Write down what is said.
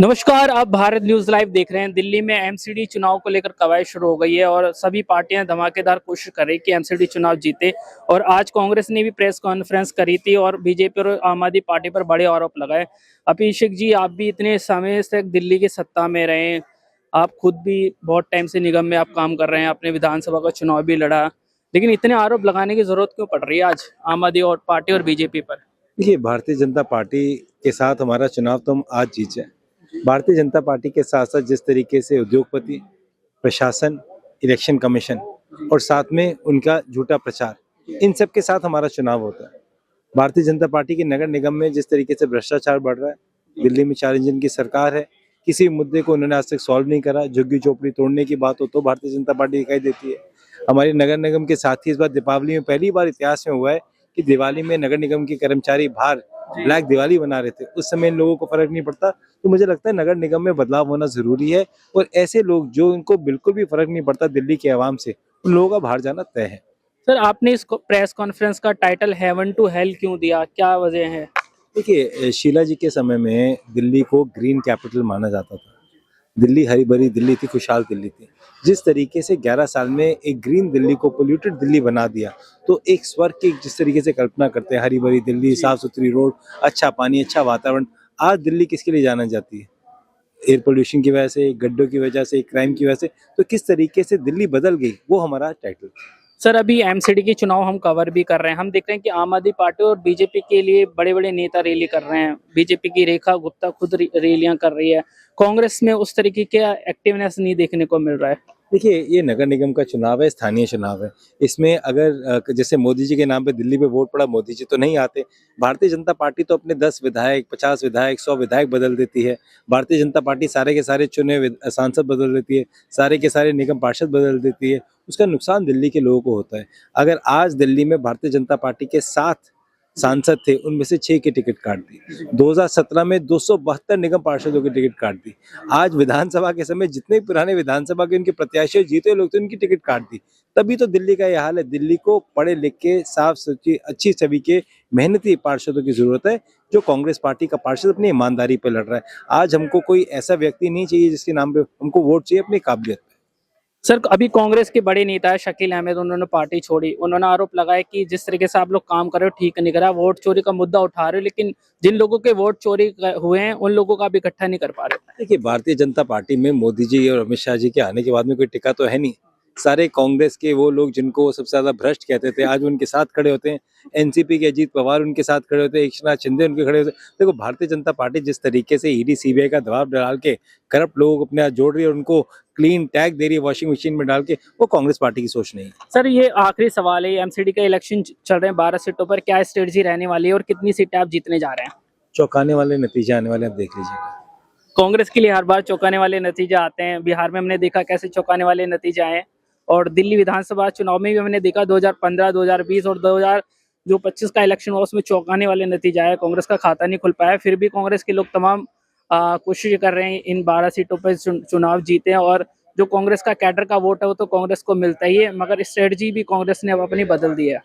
नमस्कार, आप Bharat news live देख रहे हैं। दिल्ली में एमसीडी चुनाव को लेकर कवायद शुरू हो गई है और सभी पार्टियां धमाकेदार कोशिश कर रही कि एमसीडी चुनाव जीते। और आज कांग्रेस ने भी प्रेस कॉन्फ्रेंस करी थी और बीजेपी और आम आदमी पार्टी पर बड़े आरोप लगाए। अभिषेक जी, आप भी इतने समय से दिल्ली की सत्ता में रहे, आप खुद भी बहुत टाइम से निगम में आप काम कर रहे हैं, अपने विधानसभा का चुनाव भी लड़ा, लेकिन इतने आरोप लगाने की जरूरत क्यों पड़ रही है आज आम आदमी और पार्टी और बीजेपी पर? देखिए, भारतीय जनता पार्टी के साथ हमारा चुनाव तो हम आज जीत जाए। भारतीय जनता पार्टी के साथ साथ जिस तरीके से उद्योगपति, प्रशासन, इलेक्शन कमीशन और साथ में उनका झूठा प्रचार, इन सब के साथ हमारा चुनाव होता है। भारतीय जनता पार्टी के नगर निगम में जिस तरीके से भ्रष्टाचार बढ़ रहा है, दिल्ली में 4 इंजन की सरकार है, किसी मुद्दे को उन्होंने आज तक सॉल्व नहीं करा। झुग्गी झोपड़ी तोड़ने की बात हो तो भारतीय जनता पार्टी दिखाई देती है। हमारे नगर निगम के साथ ही इस बार दीपावली में पहली बार इतिहास में हुआ है कि दिवाली में नगर निगम के कर्मचारी बाहर ब्लैक दिवाली बना रहे थे। उस समय इन लोगों को फर्क नहीं पड़ता। तो मुझे लगता है नगर निगम में बदलाव होना जरूरी है और ऐसे लोग जो इनको बिल्कुल भी फर्क नहीं पड़ता दिल्ली के आवाम से, उन लोगों का बाहर जाना तय है। सर, आपने इस प्रेस कॉन्फ्रेंस का टाइटल हेवन टू हेल क्यों दिया, क्या वजह है? देखिए, शीला जी के समय में दिल्ली को ग्रीन कैपिटल माना जाता था। दिल्ली हरी भरी दिल्ली थी, खुशहाल दिल्ली थी। जिस तरीके से 11 साल में एक ग्रीन दिल्ली को पोल्यूटेड दिल्ली बना दिया, तो एक स्वर्ग की जिस तरीके से कल्पना करते हैं, हरी भरी दिल्ली, साफ सुथरी रोड, अच्छा पानी, अच्छा वातावरण, आज दिल्ली किसके लिए जाना जाती है? एयर पोल्यूशन की वजह से, गड्ढों की वजह से, क्राइम की वजह से। तो किस तरीके से दिल्ली बदल गई, वो हमारा टाइटल। सर, अभी एमसीडी की चुनाव हम कवर भी कर रहे हैं। हम देख रहे हैं कि आम आदमी पार्टी और बीजेपी के लिए बड़े बड़े नेता रैली कर रहे हैं। बीजेपी की रेखा गुप्ता खुद रैलियां कर रही है। कांग्रेस में उस तरीके का एक्टिवनेस नहीं देखने को मिल रहा है। देखिए, ये नगर निगम का चुनाव है, स्थानीय चुनाव है। इसमें अगर जैसे मोदी जी के नाम पे दिल्ली पे वोट पड़ा, मोदी जी तो नहीं आते। भारतीय जनता पार्टी तो अपने 10 विधायक, 50 विधायक, 100 विधायक बदल देती है। भारतीय जनता पार्टी सारे के सारे चुने सांसद बदल देती है, सारे के सारे निगम पार्षद बदल देती है। उसका नुकसान दिल्ली के लोगों को होता है। अगर आज दिल्ली में भारतीय जनता पार्टी के 7 सांसद थे, उनमें से 6 की टिकट काट दी। 2017 में 272 निगम पार्षदों की टिकट काट दी। आज विधानसभा के समय जितने पुराने विधानसभा के उनके प्रत्याशी जीते लोग थे, उनकी टिकट काट दी। तभी तो दिल्ली का यह हाल है। दिल्ली को पढ़े लिख के, साफ सुथरी, अच्छी छवि के, मेहनती पार्षदों की जरूरत है, जो कांग्रेस पार्टी का पार्षद अपनी ईमानदारी पर लड़ रहा है। आज हमको कोई ऐसा व्यक्ति नहीं चाहिए जिसके नाम पे हमको वोट चाहिए, अपनी काबिलियत। सर, अभी कांग्रेस के बड़े नेता है शकील अहमद, उन्होंने पार्टी छोड़ी। उन्होंने आरोप लगाया कि जिस तरीके से आप लोग काम कर रहे हो ठीक नहीं करा, वोट चोरी का मुद्दा उठा रहे हो, लेकिन जिन लोगों के वोट चोरी हुए हैं उन लोगों का भी इकट्ठा नहीं कर पा रहे। देखिए, भारतीय जनता पार्टी में मोदी जी और अमित शाह जी के आने के बाद में कोई टिका तो है नहीं। सारे कांग्रेस के वो लोग जिनको सबसे ज्यादा भ्रष्ट कहते थे, आज उनके साथ खड़े होते हैं। एनसीपी के अजीत पवार उनके साथ खड़े होते हैं, एकनाथ शिंदे उनके खड़े होते हैं। देखो, भारतीय जनता पार्टी जिस तरीके से ईडी सीबीआई का दबाव डाल के करप्ट लोगों को अपने हाथ जोड़ रही है और उनको क्लीन टैग दे रही है वॉशिंग मशीन में डाल के, वो कांग्रेस पार्टी की सोच नहीं है। सर, ये आखिरी सवाल है, एमसीडी का इलेक्शन चल रहे हैं 12 सीटों पर, क्या स्ट्रेटजी रहने वाली है और कितनी सीटें आप जीतने जा रहे हैं? चौंकाने वाले नतीजे आने वाले, आप देख लीजिएगा। कांग्रेस के लिए हर बार चौंकाने वाले नतीजे आते हैं। बिहार में हमने देखा कैसे चौंकाने वाले नतीजे आए, और दिल्ली विधानसभा चुनाव में भी हमने देखा 2015, 2020 और 2025 का इलेक्शन हुआ, उसमें चौंकाने वाले नतीजे आए। कांग्रेस का खाता नहीं खुल पाया, फिर भी कांग्रेस के लोग तमाम कोशिश कर रहे हैं इन 12 सीटों पर चुनाव जीते, और जो कांग्रेस का कैडर का वोट है वो तो कांग्रेस को मिलता ही है, मगर स्ट्रेटजी भी कांग्रेस ने अब अपनी बदल दी है।